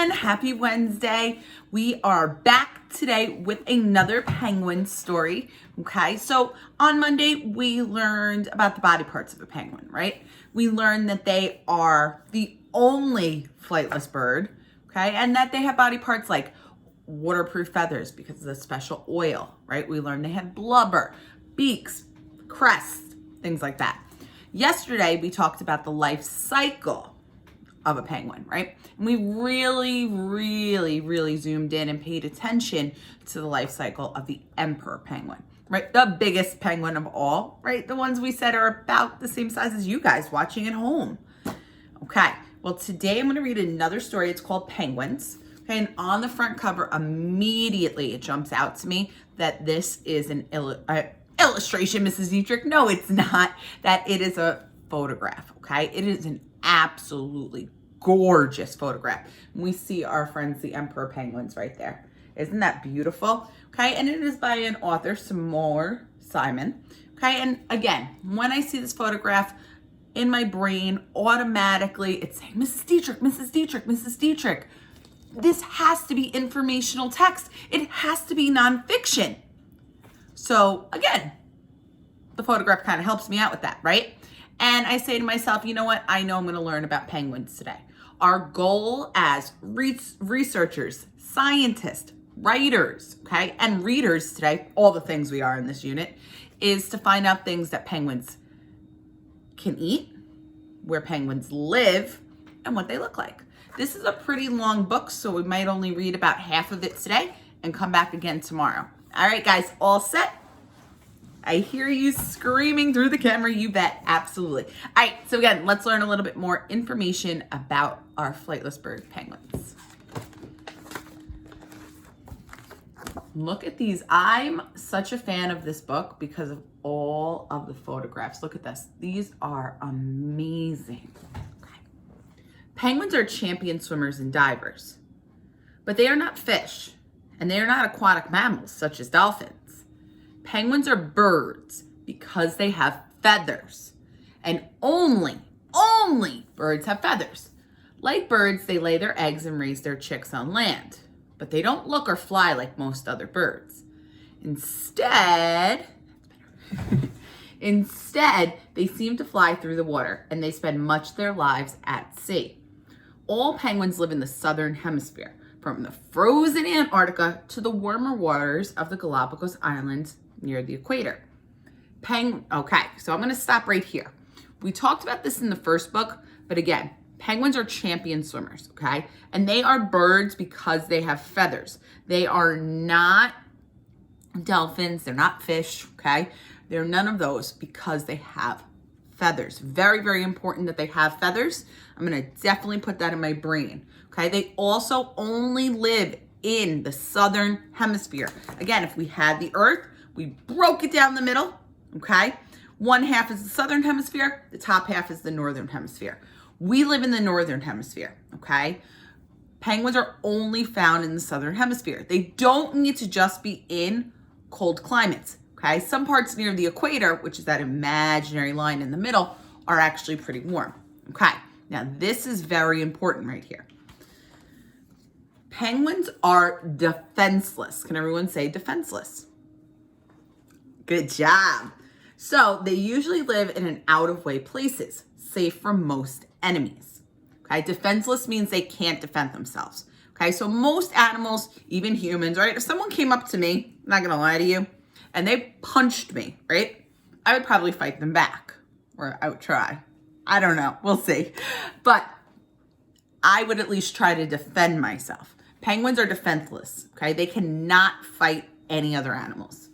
everyone. Happy Wednesday. We are back today with another penguin story. Okay, so on Monday, we learned about the body parts of a penguin, right? We learned that they are the only flightless bird, okay? And that they have body parts like waterproof feathers because of the special oil, right? We learned they have blubber, beaks, crests, things like that. Yesterday, we talked about the life cycle of a penguin, right? And we really zoomed in and paid attention to the life cycle of the emperor penguin, right? The biggest penguin of all, right? The ones we said are about the same size as you guys watching at home. Okay, well, today I'm going to read another story. It's called Penguins. Okay, and on the front cover, immediately it jumps out to me that this is an illustration, Mrs. Dietrich. No, it's not. That it is a photograph, okay? It is an absolutely gorgeous photograph. We see our friends, the emperor penguins, right there. Isn't that beautiful? Okay, and it is by an author, Seymour Simon. Okay, and again, when I see this photograph, in my brain, automatically it's saying, Mrs. Dietrich, Mrs. Dietrich, Mrs. Dietrich. This has to be informational text. It has to be nonfiction. So again, the photograph kind of helps me out with that, right? And I say to myself, you know what? I know I'm going to learn about penguins today. Our goal as researchers, scientists, writers, okay, and readers today, all the things we are in this unit, is to find out things that penguins can eat, where penguins live, and what they look like. This is a pretty long book, so we might only read about half of it today and come back again tomorrow. All right, guys, all set? I hear you screaming through the camera. You bet. Absolutely. All right. So again, let's learn a little bit more information about our flightless bird penguins. Look at these. I'm such a fan of this book because of all of the photographs. Look at this. These are amazing. Okay. Penguins are champion swimmers and divers, but they are not fish, and they are not aquatic mammals such as dolphins. Penguins are birds because they have feathers, and only birds have feathers. Like birds, they lay their eggs and raise their chicks on land, but they don't look or fly like most other birds. Instead, they seem to fly through the water, and they spend much of their lives at sea. All penguins live in the southern hemisphere, from the frozen Antarctica to the warmer waters of the Galapagos Islands near the equator. Okay, so I'm going to stop right here. We talked about this in the first book, but again, penguins are champion swimmers, okay? And they are birds because they have feathers. They are not dolphins, they're not fish, okay? They're none of those because they have feathers. Very important that they have feathers. I'm going to definitely put that in my brain, okay? They also only live in the southern hemisphere. Again, if we had the earth, we broke it down the middle, okay? One half is the southern hemisphere, the top half is the northern hemisphere. We live in the northern hemisphere, okay? Penguins are only found in the southern hemisphere. They don't need to just be in cold climates, okay? Some parts near the equator, which is that imaginary line in the middle, are actually pretty warm, okay? Now, this is very important right here. Penguins are defenseless. Can everyone say defenseless? Good job. So they usually live in an out-of-way places, safe from most enemies. Okay, defenseless means they can't defend themselves. Okay, so most animals, even humans, right? If someone came up to me, I'm not gonna lie to you, and they punched me, right? I would probably fight them back, or I would try. I don't know, we'll see. But I would at least try to defend myself. Penguins are defenseless, okay? They cannot fight any other animals.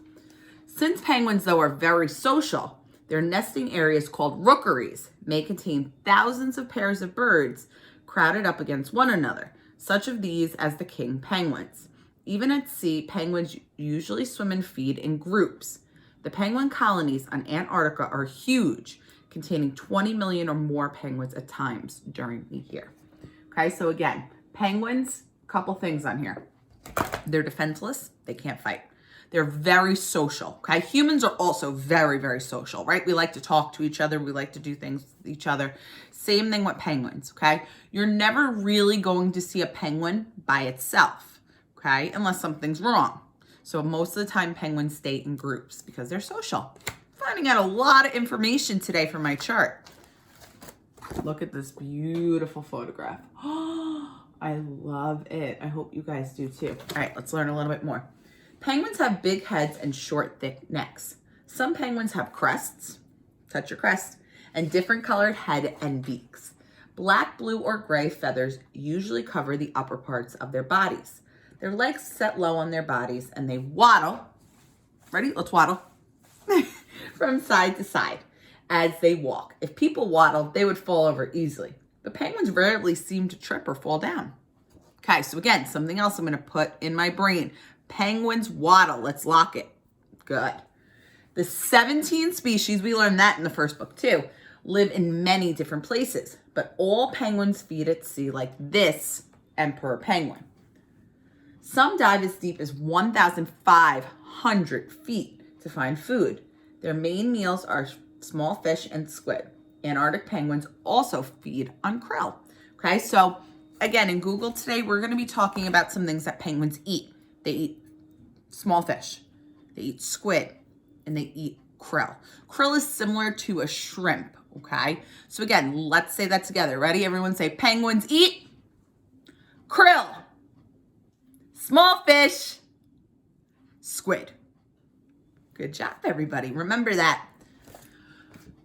Since penguins, though, are very social, their nesting areas called rookeries may contain thousands of pairs of birds crowded up against one another, such of these as the king penguins. Even at sea, penguins usually swim and feed in groups. The penguin colonies on Antarctica are huge, containing 20 million or more penguins at times during the year. Okay, so again, penguins, couple things on here. They're defenseless, they can't fight. They're very social, okay? Humans are also very, very social, right? We like to talk to each other. We like to do things with each other. Same thing with penguins, okay? You're never really going to see a penguin by itself, okay? Unless something's wrong. So most of the time, penguins stay in groups because they're social. Finding out a lot of information today from my chart. Look at this beautiful photograph. I love it. I hope you guys do too. All right, let's learn a little bit more. Penguins have big heads and short, thick necks. Some penguins have crests, touch your crest, and different colored head and beaks. Black, blue, or gray feathers usually cover the upper parts of their bodies. Their legs set low on their bodies and they waddle. Ready? Let's waddle. From side to side as they walk. If people waddle, they would fall over easily. But penguins rarely seem to trip or fall down. Okay, so again, something else I'm going to put in my brain. Penguins waddle. Let's lock it. Good. The 17 species, we learned that in the first book too, live in many different places. But all penguins feed at sea like this emperor penguin. Some dive as deep as 1,500 feet to find food. Their main meals are small fish and squid. Antarctic penguins also feed on krill. Okay, so again, in Google today, we're going to be talking about some things that penguins eat. They eat small fish, they eat squid, and they eat krill. Krill is similar to a shrimp, okay? So again, let's say that together. Ready? Everyone say penguins eat krill, small fish, squid. Good job, everybody. Remember that.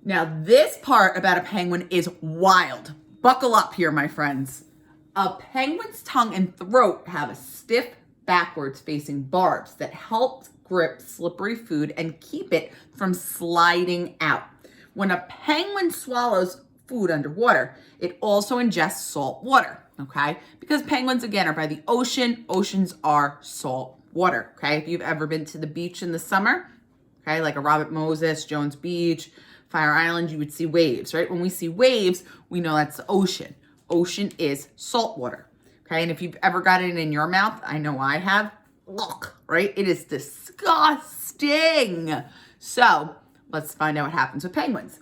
Now, this part about a penguin is wild. Buckle up here, my friends. A penguin's tongue and throat have a stiff, backwards facing barbs that help grip slippery food and keep it from sliding out. When a penguin swallows food underwater, it also ingests salt water, okay? Because penguins, again, are by the ocean. Oceans are salt water, okay? If you've ever been to the beach in the summer, okay, like a Robert Moses, Jones Beach, Fire Island, you would see waves, right? When we see waves, we know that's the ocean. Ocean is salt water, okay? And if you've ever got it in your mouth, I know I have, look, right? It is disgusting. So let's find out what happens with penguins.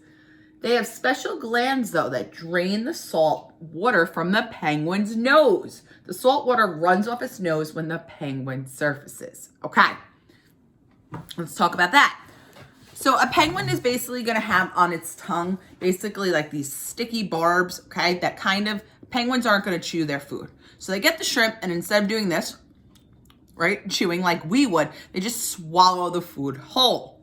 They have special glands, though, that drain the salt water from the penguin's nose. The salt water runs off its nose when the penguin surfaces. Okay, let's talk about that. So a penguin is basically going to have on its tongue basically like these sticky barbs, okay, that kind of, penguins aren't going to chew their food. So they get the shrimp and instead of doing this, right, chewing like we would, they just swallow the food whole.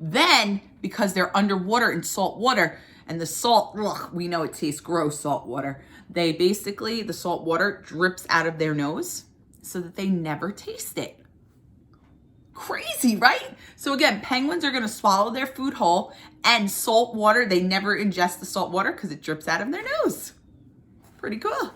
Then, because they're underwater in salt water and the salt, ugh, we know it tastes gross, salt water, they basically, the salt water drips out of their nose so that they never taste it. Crazy, right? So again, penguins are going to swallow their food whole, and salt water, they never ingest the salt water because it drips out of their nose. Pretty cool.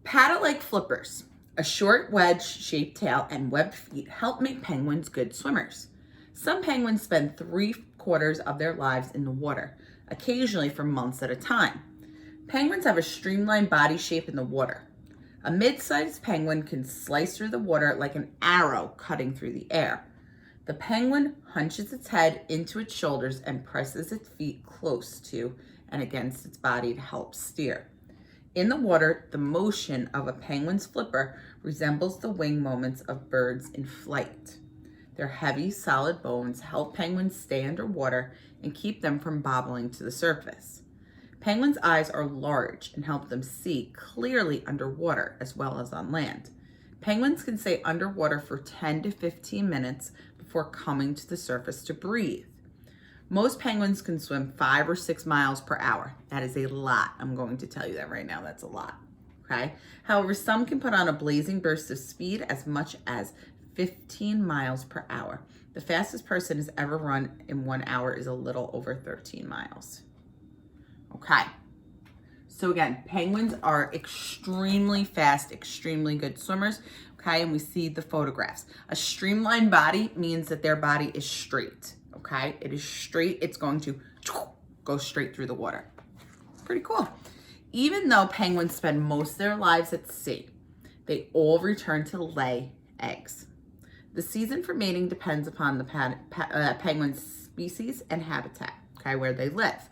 Paddle-like flippers, a short wedge-shaped tail and webbed feet help make penguins good swimmers. Some penguins spend 3/4 of their lives in the water, occasionally for months at a time. Penguins have a streamlined body shape in the water. A mid-sized penguin can slice through the water like an arrow cutting through the air. The penguin hunches its head into its shoulders and presses its feet close to and against its body to help steer. In the water, the motion of a penguin's flipper resembles the wing movements of birds in flight. Their heavy, solid bones help penguins stay underwater and keep them from bobbling to the surface. Penguins' eyes are large and help them see clearly underwater as well as on land. Penguins can stay underwater for 10 to 15 minutes before coming to the surface to breathe. Most penguins can swim 5 or 6 miles per hour. That is a lot. I'm going to tell you that right now. That's a lot. Okay. However, some can put on a blazing burst of speed as much as 15 miles per hour. The fastest person has ever run in 1 hour is a little over 13 miles. Okay, so again, penguins are extremely fast, extremely good swimmers, okay, and we see the photographs. A streamlined body means that their body is straight, okay? It is straight, it's going to go straight through the water. Pretty cool. Even though penguins spend most of their lives at sea, They all return to lay eggs. The season for mating depends upon the penguin species and habitat, okay, where they live.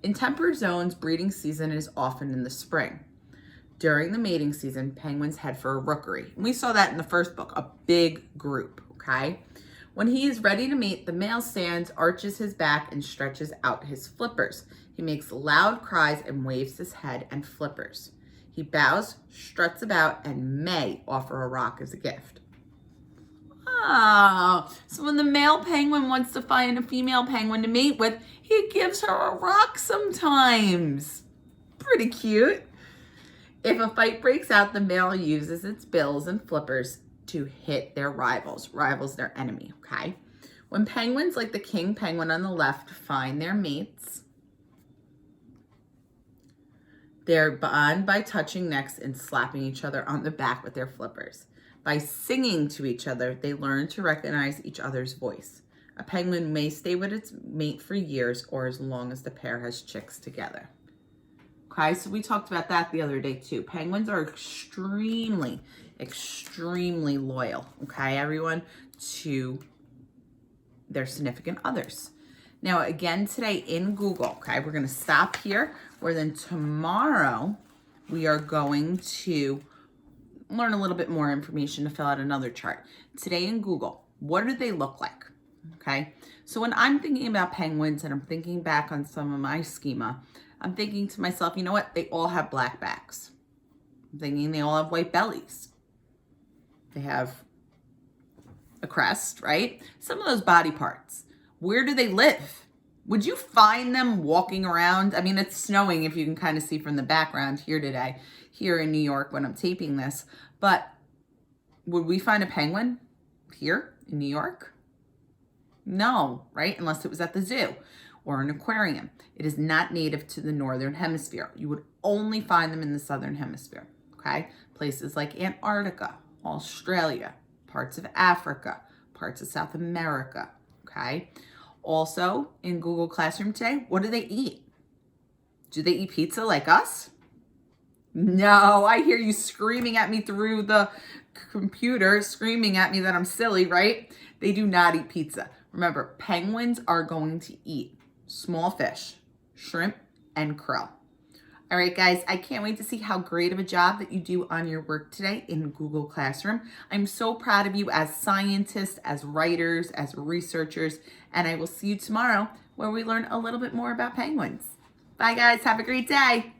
In temperate zones, breeding season is often in the spring. During the mating season, penguins head for a rookery. We saw that in the first book, a big group, okay? When he is ready to mate, the male stands, arches his back, and stretches out his flippers. He makes loud cries and waves his head and flippers. He bows, struts about, and may offer a rock as a gift. Oh, so when the male penguin wants to find a female penguin to mate with, he gives her a rock sometimes. Pretty cute. If a fight breaks out, the male uses its bills and flippers to hit their rivals. Rivals their enemy, okay? When penguins like the king penguin on the left find their mates, they bond by touching necks and slapping each other on the back with their flippers. By singing to each other, they learn to recognize each other's voice. A penguin may stay with its mate for years or as long as the pair has chicks together. Okay, so we talked about that the other day too. Penguins are extremely, extremely loyal, okay, everyone, to their significant others. Now, again, today in Google, okay, we're going to stop here, where then tomorrow we are going to learn a little bit more information to fill out another chart. Today in Google, what do they look like? Okay, so when I'm thinking about penguins and I'm thinking back on some of my schema, I'm thinking to myself, you know what? They all have black backs. I'm thinking they all have white bellies. They have a crest, right? Some of those body parts. Where do they live? Would you find them walking around? I mean, it's snowing, if you can kind of see from the background here today, here in New York when I'm taping this. But would we find a penguin here in New York? No, right? Unless it was at the zoo or an aquarium. It is not native to the northern hemisphere. You would only find them in the southern hemisphere, okay? Places like Antarctica, Australia, parts of Africa, parts of South America, okay? Also, in Google Classroom today, what do they eat? Do they eat pizza like us? No, I hear you screaming at me through the computer, screaming at me that I'm silly, right? They do not eat pizza. Remember, penguins are going to eat small fish, shrimp, and krill. All right, guys, I can't wait to see how great of a job that you do on your work today in Google Classroom. I'm so proud of you as scientists, as writers, as researchers, and I will see you tomorrow where we learn a little bit more about penguins. Bye, guys. Have a great day.